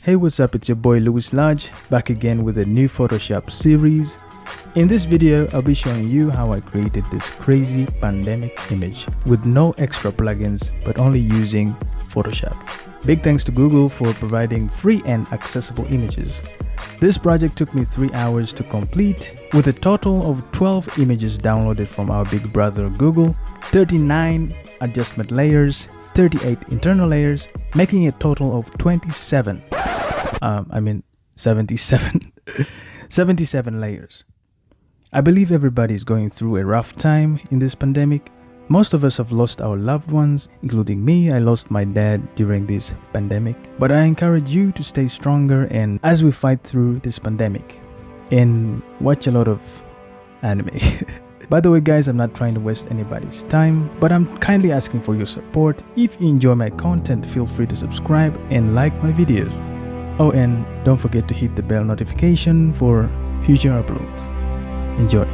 Hey, what's up? It's your boy Louis Lodge, back again with a new Photoshop series. In this video, I'll be showing you how I created this crazy pandemic image with no extra plugins, but only using Photoshop. Big thanks to Google for providing free and accessible images. This project took me 3 hours to complete, with a total of 12 images downloaded from our big brother Google, 39 adjustment layers, 38 internal layers, making a total of 77. 77 77 layers. I believe everybody is going through a rough time in this pandemic. Most of us have lost our loved ones, including me. I lost my dad during this pandemic. But I encourage you to stay stronger and as we fight through this pandemic, and watch a lot of anime. By the way guys, I'm not trying to waste anybody's time, but I'm kindly asking for your support. If you enjoy my content, feel free to subscribe and like my videos. Oh, and don't forget to hit the bell notification for future uploads. Enjoy.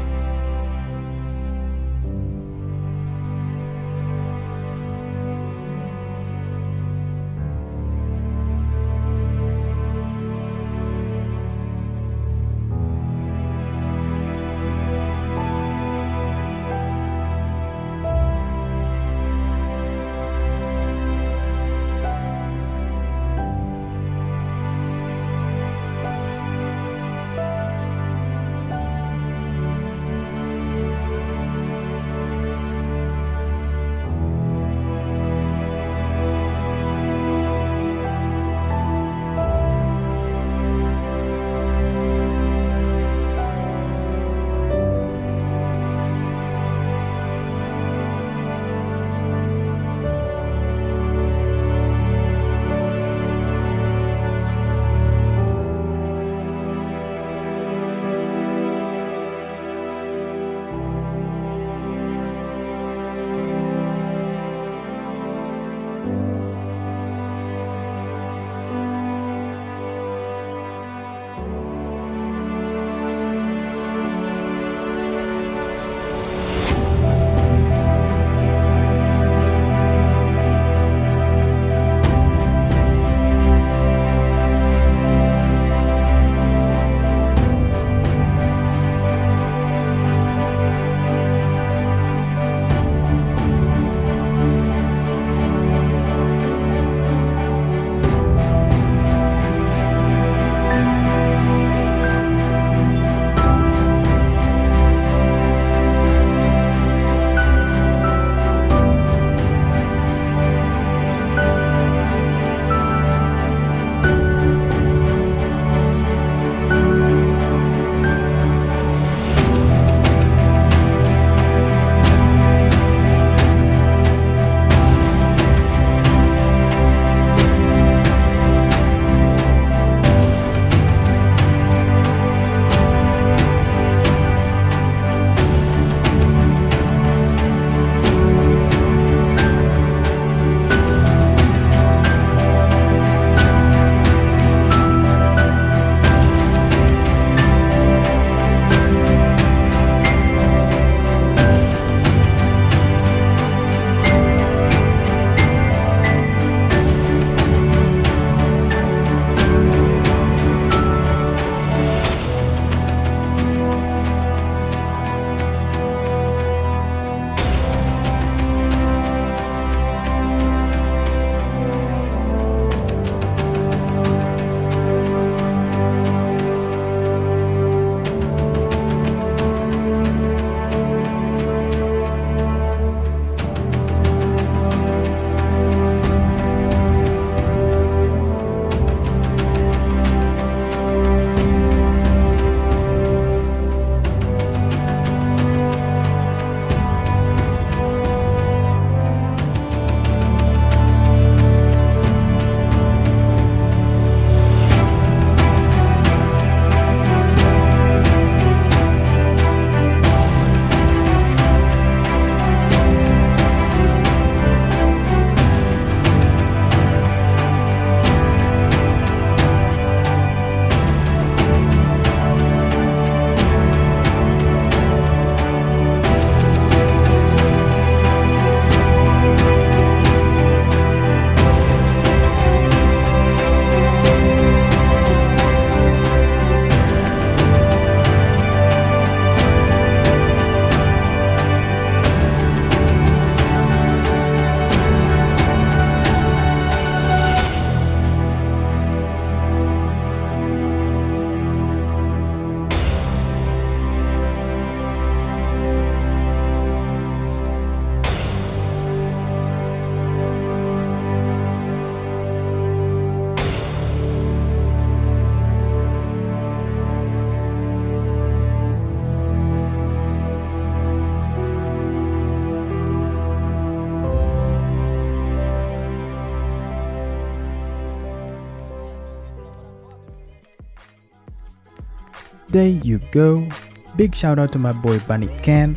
There you go. Big shout out to my boy Bunny Can,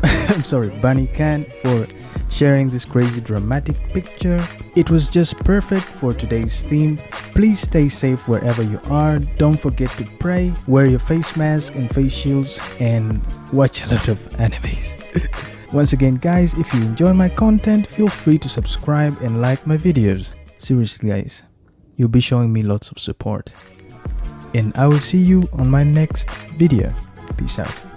I'm sorry, Bunny Can, for sharing this crazy dramatic picture. It was just perfect for today's theme. Please stay safe wherever you are. Don't forget to pray, wear your face mask and face shields, and watch a lot of animes. Once again, guys, if you enjoy my content, feel free to subscribe and like my videos. Seriously, guys, you'll be showing me lots of support. And I will see you on my next video. Peace out.